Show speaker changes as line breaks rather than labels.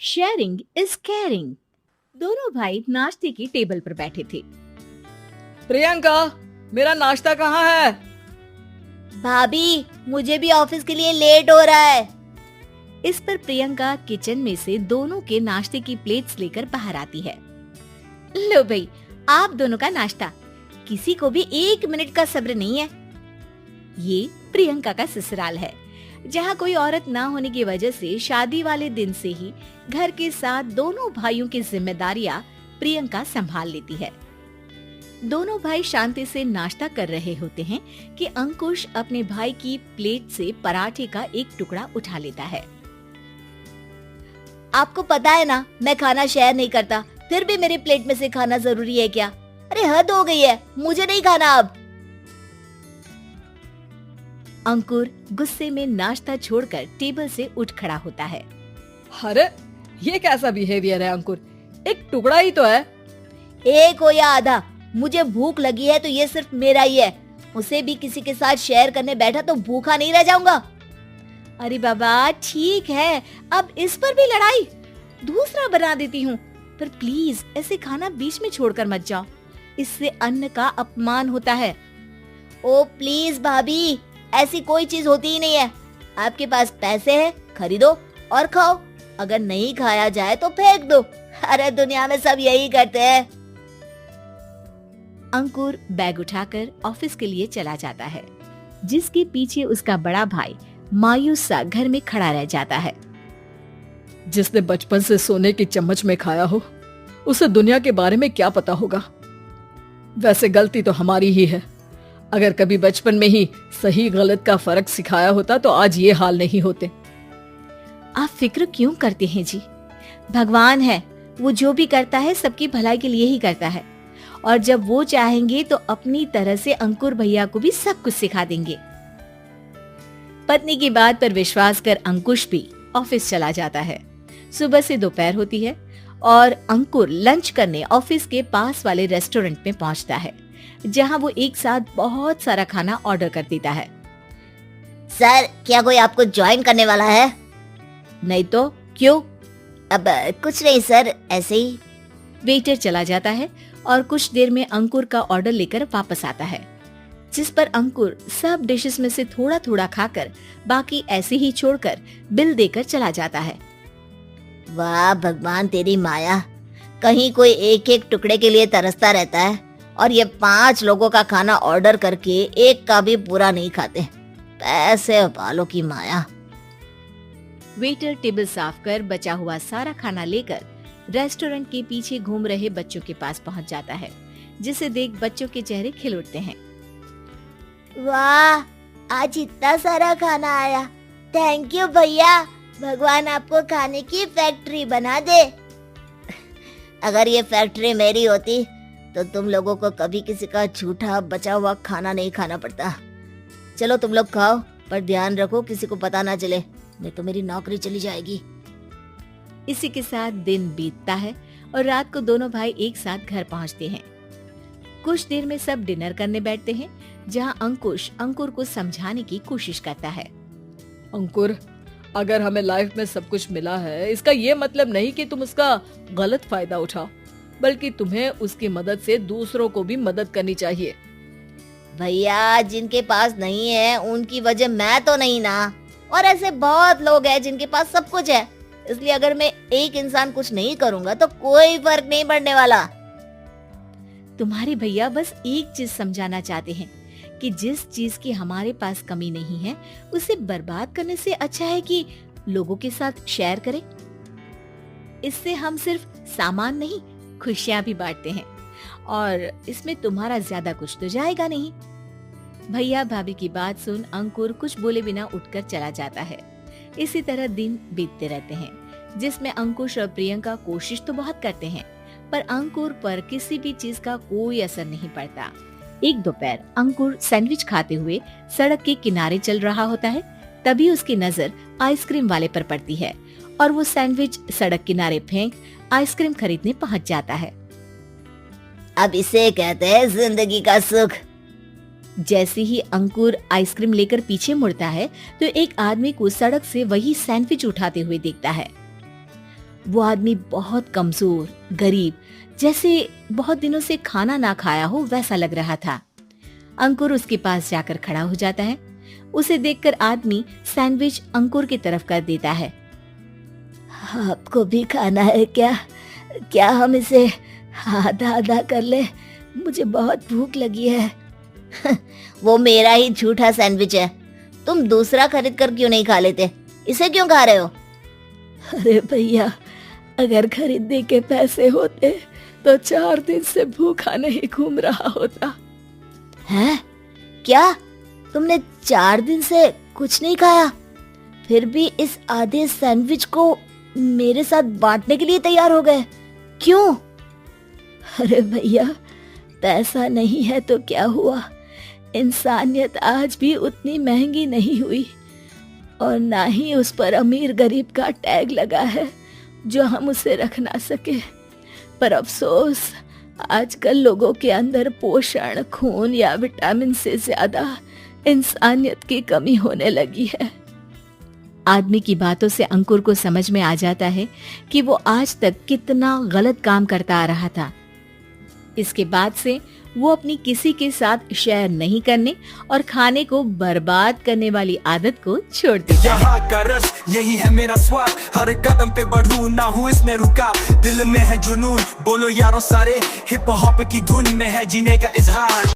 Sharing is caring. दोनों भाई नाश्ते की टेबल पर बैठे थे।
प्रियंका, मेरा नाश्ता कहाँ है?
भाभी, मुझे भी ऑफिस के लिए लेट हो रहा है।
इस पर प्रियंका किचन में से दोनों के नाश्ते की प्लेट्स लेकर बाहर आती है। लो भाई, आप दोनों का नाश्ता। किसी को भी 1 मिनट का सब्र नहीं है। ये प्रियंका का ससुराल है, जहाँ कोई औरत ना होने की वजह से शादी वाले दिन से ही घर के साथ दोनों भाइयों की जिम्मेदारियां प्रियंका संभाल लेती है। दोनों भाई शांति से नाश्ता कर रहे होते हैं कि अंकुश अपने भाई की प्लेट से पराठे का एक टुकड़ा उठा लेता है।
आपको पता है ना, मैं खाना शेयर नहीं करता, फिर भी मेरी प्लेट में से खाना जरूरी है क्या? अरे हद हो गई है, मुझे नहीं खाना अब।
अंकुर गुस्से में नाश्ता छोड़कर टेबल से उठ खड़ा होता है।
अरे ये कैसा बिहेवियर है अंकुर? एक टुकड़ा ही तो है।
एक हो या आधा, मुझे भूख लगी है तो ये सिर्फ मेरा ही है। उसे भी किसी के साथ शेयर करने बैठा तो भूखा नहीं रह जाऊंगा।
अरे बाबा ठीक है, अब इस पर भी लड़ाई। दूसरा बना देती हूँ, पर प्लीज ऐसे खाना बीच में छोड़कर मत जाओ। इससे अन्न का अपमान होता है।
ओ प्लीज भाभी, ऐसी कोई चीज होती ही नहीं है। आपके पास पैसे हैं, खरीदो और खाओ। अगर नहीं खाया जाए तो फेंक दो। अरे दुनिया में सब यही करते हैं।
अंकुर बैग उठाकर ऑफिस के लिए चला जाता है, जिसके पीछे उसका बड़ा भाई मायूस सा घर में खड़ा रह जाता है।
जिसने बचपन से सोने की चम्मच में खाया हो, उसे दुनिया के बारे में क्या पता होगा। वैसे गलती तो हमारी ही है। अगर कभी बचपन में ही सही गलत का फर्क सिखाया होता तो आज ये हाल नहीं होते।
आप फिक्र क्यों करते हैं जी? भगवान है, वो जो भी करता है सबकी भलाई के लिए ही करता है। और जब वो चाहेंगे तो अपनी तरह से अंकुर भैया को भी सब कुछ सिखा देंगे। पत्नी की बात पर विश्वास कर अंकुश भी ऑफिस चला जाता है। सुबह से दोपहर होती है और अंकुर लंच करने ऑफिस के पास वाले रेस्टोरेंट में पहुंचता है, जहां वो एक साथ बहुत सारा खाना ऑर्डर कर देता है।
सर, क्या कोई आपको ज्वाइन करने वाला है?
नहीं तो क्यों?
अब कुछ नहीं सर, ऐसे ही।
वेटर चला जाता है और कुछ देर में अंकुर का ऑर्डर लेकर वापस आता है, जिस पर अंकुर सब डिशेस में से थोड़ा थोड़ा खाकर बाकी ऐसे ही छोड़कर बिल देकर चला जाता है।
वाह भगवान, तेरी माया। कहीं कोई एक एक टुकड़े के लिए तरसता रहता है और ये 5 लोगों का खाना ऑर्डर करके एक का भी पूरा नहीं खाते। पैसे वालों की माया।
वेटर टेबल साफ कर बचा हुआ सारा खाना लेकर रेस्टोरेंट के पीछे घूम रहे बच्चों के पास पहुंच जाता है, जिसे देख बच्चों के चेहरे खिल उठते हैं।
वाह, आज इतना सारा खाना आया। थैंक यू भैया, भगवान आपको खाने की फैक्ट्री बना दे। अगर ये फैक्ट्री मेरी होती तो तुम लोगों को कभी किसी का झूठा बचा हुआ खाना नहीं खाना पड़ता। चलो तुम लोग खाओ, पर ध्यान रखो किसी को पता ना चले, नहीं तो मेरी नौकरी चली जाएगी।
इसी के साथ दिन बीतता है और रात को दोनों भाई एक साथ घर पहुंचते हैं। कुछ देर में सब डिनर करने बैठते हैं, जहां अंकुश अंकुर को समझाने की कोशिश करता है।
अंकुर, अगर हमें लाइफ में सब कुछ मिला है, इसका ये मतलब नहीं कि तुम उसका गलत फायदा उठाओ, बल्कि तुम्हें उसकी मदद से दूसरों को भी मदद करनी चाहिए।
भैया, जिनके पास नहीं है उनकी वजह मैं तो नहीं ना। और ऐसे बहुत लोग हैं जिनके पास सब कुछ है, इसलिए अगर मैं एक इंसान कुछ नहीं करूंगा तो कोई फर्क नहीं पड़ने वाला।
तुम्हारे भैया बस एक चीज समझाना चाहते हैं कि जिस चीज की हमारे पास कमी नहीं है, उसे बर्बाद करने से अच्छा है कि लोगों के साथ शेयर करें। इससे हम सिर्फ सामान नहीं, खुशियां भी बांटते हैं, और इसमें तुम्हारा ज्यादा कुछ तो जाएगा नहीं। भैया भाभी की बात सुन अंकुर कुछ बोले बिना उठकर चला जाता है। इसी तरह दिन बीतते रहते हैं, जिसमें अंकुश और प्रियंका कोशिश तो बहुत करते हैं, पर अंकुर पर किसी भी चीज का कोई असर नहीं पड़ता। एक दोपहर अंकुर सैंडविच खाते हुए सड़क के किनारे चल रहा होता है। तभी उसकी नजर आइसक्रीम वाले पर पड़ती है और वो सैंडविच सड़क किनारे फेंक आइसक्रीम खरीदने पहुंच जाता है।
अब इसे कहते हैं जिंदगी का सुख।
जैसे ही अंकुर आइसक्रीम लेकर पीछे मुड़ता है तो एक आदमी को सड़क से वही सैंडविच उठाते हुए देखता है। वो आदमी बहुत कमजोर, गरीब, जैसे बहुत दिनों से खाना ना खाया हो वैसा लग रहा था। अंकुर उसके पास जाकर खड़ा हो जाता है। उसे देखकर आदमी सैंडविच अंकुर की तरफ कर देता है।
आपको भी खाना है क्या? क्या हम इसे आधा आधा कर ले? मुझे बहुत भूख लगी है। वो मेरा ही झूठा सैंडविच है, तुम दूसरा खरीद कर क्यों नहीं खा लेते? इसे क्यों खा रहे हो?
अरे भैया, अगर खरीदने के पैसे होते तो 4 दिन से भूखा नहीं घूम रहा होता।
हैं? क्या तुमने 4 दिन से कुछ नहीं खाया, फिर भी इस आधे सैंडविच को मेरे साथ बांटने के लिए तैयार हो गए? क्यों?
अरे भैया, पैसा नहीं है तो क्या हुआ, इंसानियत आज भी उतनी महंगी नहीं हुई और ना ही उस पर अमीर गरीब का टैग लगा है जो हम उसे रख ना सके। पर अफसोस, आजकल लोगों के अंदर पोषण, खून या विटामिन से ज्यादा इंसानियत की कमी होने लगी है।
आदमी की बातों से अंकुर को समझ में आ जाता है कि वो आज तक कितना गलत काम करता आ रहा था। इसके बाद से वो अपनी किसी के साथ शेयर नहीं करने और खाने को बर्बाद करने वाली आदत को छोड़ देता है।
यहाँ का रस यही है मेरा स्वाद, हर कदम पे बढ़ूं ना हूँ इसमें रुका, दिल में है जुनून, बोलो यारों सारे, हिप हॉप की धुन में है जीने का इजहार।